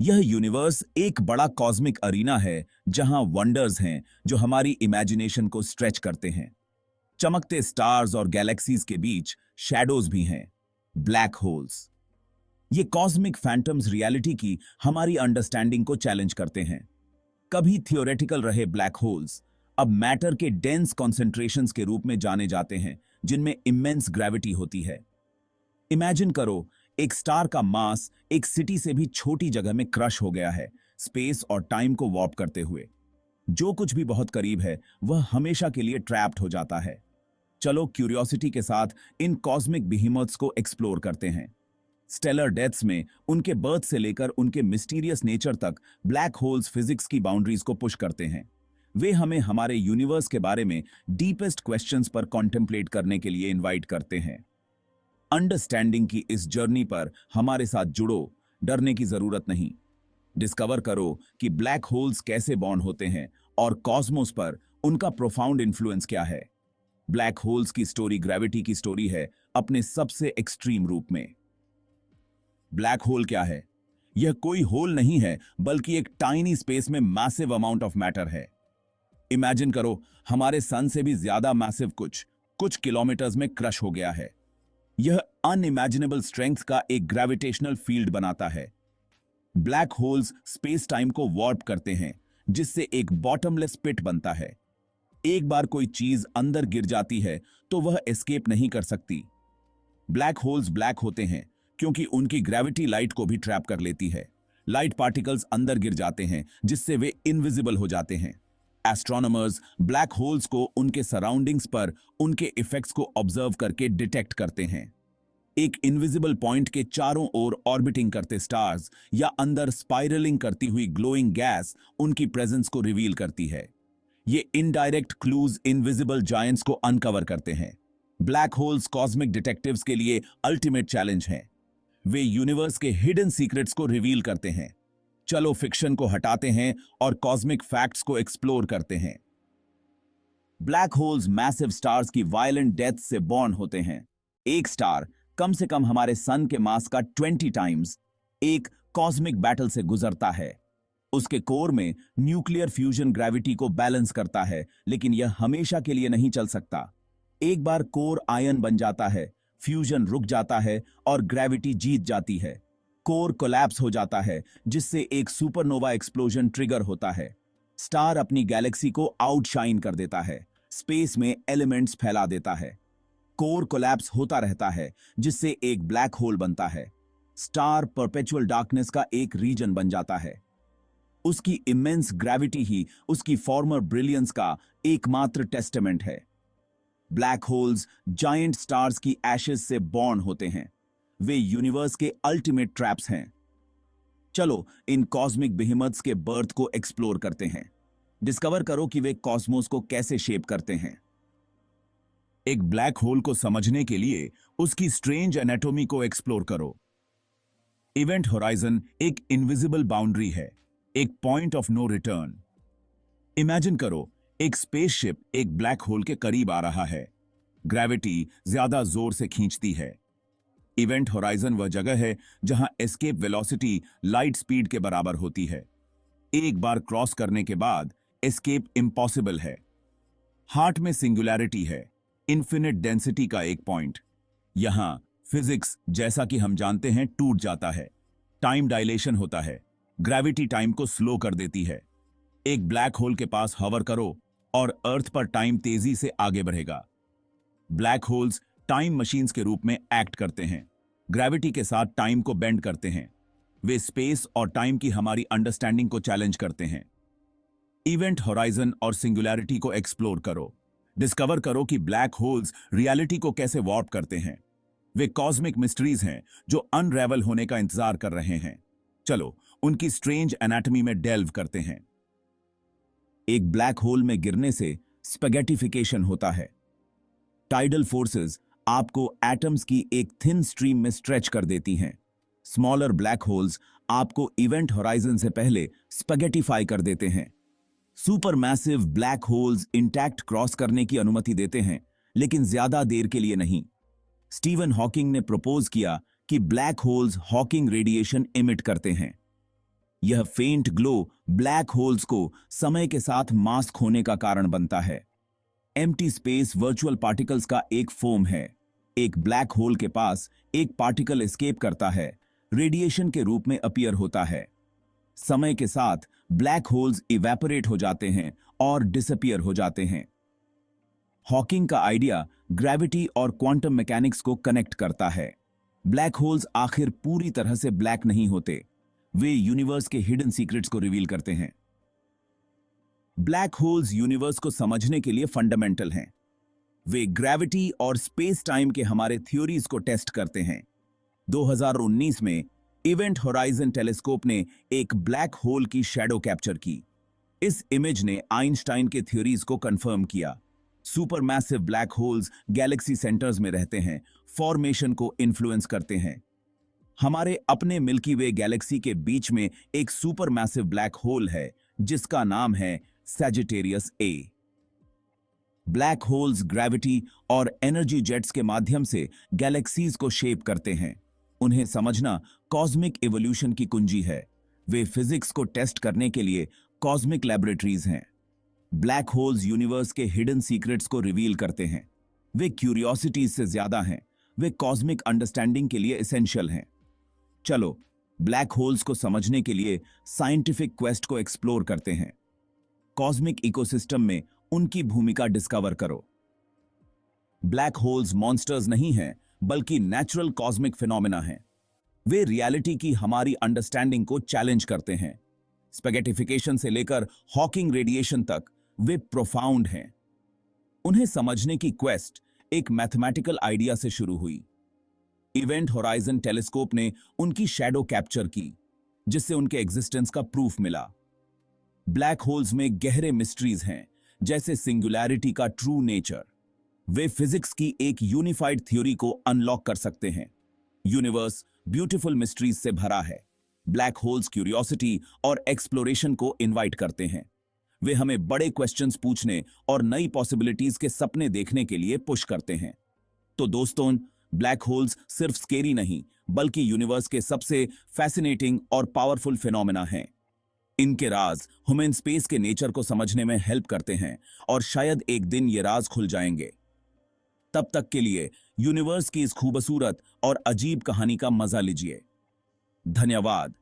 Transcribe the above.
यह यूनिवर्स एक बड़ा कॉस्मिक अरीना है जहां वंडर्स हैं जो हमारी इमेजिनेशन को स्ट्रेच करते हैं। चमकते स्टार्स और गैलेक्सीज के बीच शैडोज भी हैं, ब्लैक होल्स। ये कॉस्मिक फैंटम्स रियलिटी की हमारी अंडरस्टैंडिंग को चैलेंज करते हैं। कभी थियोरेटिकल रहे ब्लैक होल्स अब मैटर के डेंस कॉन्सेंट्रेशंस के रूप में जाने जाते हैं, जिनमें इमेंस ग्रेविटी होती है। इमेजिन करो, एक स्टार का मास एक सिटी से भी छोटी जगह में क्रश हो गया है, स्पेस और टाइम को वॉर्प करते हुए। जो कुछ भी बहुत करीब है वह हमेशा के लिए ट्रैप्ड हो जाता है। चलो क्यूरियोसिटी के साथ इन कॉस्मिक बिहीमथ्स को एक्सप्लोर करते हैं। स्टेलर डेथ्स में उनके बर्थ से लेकर उनके मिस्टीरियस नेचर तक ब्लैक होल्स फिजिक्स की बाउंड्रीज को पुश करते हैं। वे हमें हमारे यूनिवर्स के बारे में डीपेस्ट क्वेश्चंस पर कॉन्टेम्पलेट करने के लिए इनवाइट करते हैं। अंडरस्टैंडिंग की इस जर्नी पर हमारे साथ जुड़ो, डरने की जरूरत नहीं। डिस्कवर करो कि ब्लैक होल्स कैसे बॉर्न होते हैं और कॉस्मोस पर उनका प्रोफाउंड इन्फ्लुएंस क्या है। ब्लैक होल्स की स्टोरी ग्रेविटी की स्टोरी है, अपने सबसे एक्सट्रीम रूप में। ब्लैक होल क्या है? यह कोई होल नहीं है, बल्कि एक टाइनी स्पेस में मैसिव अमाउंट ऑफ मैटर है। इमेजिन करो, हमारे सन से भी ज्यादा मैसिव कुछ कुछ किलोमीटर्स में क्रश हो गया है। यह अनइमेजिनेबल स्ट्रेंथ का एक ग्रेविटेशनल फील्ड बनाता है। ब्लैक होल्स स्पेस टाइम को वॉर्प करते हैं, जिससे एक बॉटमलेस पिट बनता है। एक बार कोई चीज अंदर गिर जाती है तो वह एस्केप नहीं कर सकती। ब्लैक होल्स ब्लैक होते हैं क्योंकि उनकी ग्रेविटी लाइट को भी ट्रैप कर लेती है। लाइट पार्टिकल्स अंदर गिर जाते हैं, जिससे वे इनविजिबल हो जाते हैं। एस्ट्रोनॉमर्स ब्लैक होल्स को उनके सराउंडिंग्स पर उनके इफेक्ट्स को ऑब्जर्व करके डिटेक्ट करते हैं। एक इनविजिबल पॉइंट के चारों ओर ऑर्बिटिंग करते स्टार्स या अंदर स्पाइरलिंग करती हुई ग्लोइंग गैस उनकी प्रेजेंस को रिवील करती है। ये इनडायरेक्ट क्लूज इनविजिबल जायंट्स को अनकवर करते हैं। ब्लैक होल्स कॉस्मिक डिटेक्टिव्स के लिए अल्टीमेट चैलेंज हैं। वे यूनिवर्स के हिडन सीक्रेट्स को रिवील करते हैं। चलो फिक्शन को हटाते हैं और कॉस्मिक फैक्ट्स को एक्सप्लोर करते हैं। ब्लैक होल्स मैसिव स्टार्स की वायलेंट डेथ से बॉर्न होते हैं। एक स्टार कम से कम हमारे सन के मास का 20 टाइम्स एक कॉस्मिक बैटल से गुजरता है। उसके कोर में न्यूक्लियर फ्यूजन ग्रेविटी को बैलेंस करता है, लेकिन यह हमेशा के लिए नहीं चल सकता। एक बार कोर आयन बन जाता है, फ्यूजन रुक जाता है और ग्रेविटी जीत जाती है। कोर कोलैप्स हो जाता है, जिससे एक सुपरनोवा एक्सप्लोजन ट्रिगर होता है। स्टार अपनी गैलेक्सी को आउटशाइन कर देता है, स्पेस में एलिमेंट्स फैला देता है। कोर कोलैप्स होता रहता है, जिससे एक ब्लैक होल बनता है। स्टार परपेचुअल डार्कनेस का एक रीजन बन जाता है। उसकी इमेंस ग्रेविटी ही उसकी फॉर्मर ब्रिलियंस का एकमात्र टेस्टामेंट है। ब्लैक होल्स जायंट स्टार्स की एशेज से बॉर्न होते हैं। वे यूनिवर्स के अल्टीमेट ट्रैप्स हैं। चलो इन कॉस्मिक बिहेमथ्स के बर्थ को एक्सप्लोर करते हैं। डिस्कवर करो कि वे कॉस्मोस को कैसे शेप करते हैं। एक ब्लैक होल को समझने के लिए उसकी स्ट्रेंज एनाटॉमी को एक्सप्लोर करो। इवेंट होराइजन एक इनविजिबल बाउंड्री है, एक point of no return. Imagine करो, एक स्पेसशिप एक ब्लैक होल के करीब आ रहा है। ग्रेविटी ज्यादा जोर से खींचती है। इवेंट होराइजन वह जगह है जहां एस्केप वेलोसिटी लाइट स्पीड के बराबर होती है। एक बार क्रॉस करने के बाद एस्केप इम्पॉसिबल है। हार्ट में सिंगुलैरिटी है, इन्फिनिट डेंसिटी का एक पॉइंट। यहां फिजिक्स जैसा कि हम जानते हैं टूट जाता है। टाइम डायलेशन होता है, ग्रेविटी टाइम को स्लो कर देती है। एक ब्लैक होल के पास हवर करो और अर्थ पर टाइम तेजी से आगे बढ़ेगा। ब्लैक होल्स टाइम मशीन्स के रूप में एक्ट करते हैं, ग्रेविटी के साथ टाइम को बेंड करते हैं। वे स्पेस और टाइम की हमारी अंडरस्टैंडिंग को चैलेंज करते हैं। इवेंट होराइजन और सिंगुलैरिटी को एक्सप्लोर करो। डिस्कवर करो कि ब्लैक होल्स रियलिटी को कैसे वॉर्प करते हैं। वे कॉस्मिक मिस्ट्रीज हैं जो अनरेवल होने का इंतजार कर रहे हैं। चलो उनकी स्ट्रेंज एनाटॉमी में डेल्व करते हैं। एक ब्लैक होल में गिरने से स्पेगेटिफिकेशन होता है। टाइडल फोर्सेस आपको एटम्स की एक थिन स्ट्रीम में स्ट्रेच कर देती हैं। स्मॉलर ब्लैक होल्स आपको इवेंट होराइजन से पहले स्पेगेटिफाई कर देते हैं। Super massive black holes intact cross करने की अनुमति देते हैं, लेकिन ज्यादा देर के लिए नहीं। स्टीवन हॉकिंग ने प्रपोज किया कि black holes Hawking radiation emit करते हैं। यह फेंट ग्लो ब्लैक होल्स को समय के साथ मास्क होने का कारण बनता है। एम्प्टी स्पेस वर्चुअल पार्टिकल्स का एक फोम है। एक ब्लैक होल के पास एक पार्टिकल एस्केप करता है, रेडिएशन के रूप में अपीयर होता है। समय के साथ ब्लैक होल्स इवेपोरेट हो जाते हैं और डिसअपीयर हो जाते हैं। हॉकिंग का आइडिया ग्रेविटी और क्वांटम मैकेनिक्स को कनेक्ट करता है। ब्लैक होल्स आखिर पूरी तरह से ब्लैक नहीं होते, वे यूनिवर्स के हिडन सीक्रेट्स को रिवील करते हैं। ब्लैक होल्स यूनिवर्स को समझने के लिए फंडामेंटल हैं। वे ग्रेविटी और स्पेस टाइम के हमारे थ्योरीज को टेस्ट करते हैं। 2019 में इवेंट होराइजन टेलीस्कोप ने एक ब्लैक होल की शैडो कैप्चर की। इस इमेज ने आइंस्टाइन के थ्योरीज को कंफर्म किया। Supermassive black holes Galaxy centres में रहते हैं, फॉर्मेशन को इन्फ्लुएंस करते हैं। हमारे अपने मिल्की वे गैलेक्सी के बीच में एक सुपरमैसिव ब्लैक होल है जिसका नाम है Sagittarius A. Black holes gravity और एनर्जी जेट्स के माध्यम से गैलेक्सीज को शेप करते हैं। उन्हें समझना कॉस्मिक इवोल्यूशन की कुंजी है। वे फिजिक्स को टेस्ट करने के लिए कॉस्मिक लैबोरेटरीज हैं। ब्लैक होल्स यूनिवर्स के हिडन सीक्रेट्स को रिवील करते हैं। वे क्यूरियोसिटीज से ज्यादा हैं, वे कॉस्मिक अंडरस्टैंडिंग के लिए एसेंशियल हैं। चलो ब्लैक होल्स को समझने के लिए साइंटिफिक क्वेस्ट को एक्सप्लोर करते हैं। कॉस्मिक इकोसिस्टम में उनकी भूमिका डिस्कवर करो। ब्लैक होल्स मॉन्स्टर्स नहीं हैं, बल्कि नेचुरल कॉस्मिक फिनोमेना हैं। वे रियलिटी की हमारी अंडरस्टैंडिंग को चैलेंज करते हैं। स्पेगेटिफिकेशन से लेकर हॉकिंग रेडिएशन तक वे प्रोफाउंड हैं। उन्हें समझने की क्वेस्ट एक मैथमेटिकल आइडिया से शुरू हुई। इवेंट होराइजन टेलीस्कोप ने उनकी शैडो कैप्चर की, जिससे उनके एग्जिस्टेंस का प्रूफ मिला। ब्लैक होल्स में गहरे मिस्ट्रीज हैं, जैसे सिंगुलैरिटी का ट्रू नेचर। वे फिजिक्स की एक यूनिफाइड थ्योरी को अनलॉक कर सकते हैं। यूनिवर्स ब्यूटीफुल मिस्ट्रीज से भरा है। ब्लैक होल्स क्यूरियोसिटी और एक्सप्लोरेशन को इनवाइट करते हैं। वे हमें बड़े क्वेश्चंस पूछने और नई पॉसिबिलिटीज के सपने देखने के लिए पुश करते हैं। तो दोस्तों, ब्लैक होल्स सिर्फ स्केरी नहीं, बल्कि यूनिवर्स के सबसे फैसिनेटिंग और पावरफुल फिनोमेना हैं। इनके राज ह्यूमन स्पेस के नेचर को समझने में हेल्प करते हैं और शायद एक दिन ये राज खुल जाएंगे। तब तक के लिए यूनिवर्स की इस खूबसूरत और अजीब कहानी का मजा लीजिए। धन्यवाद।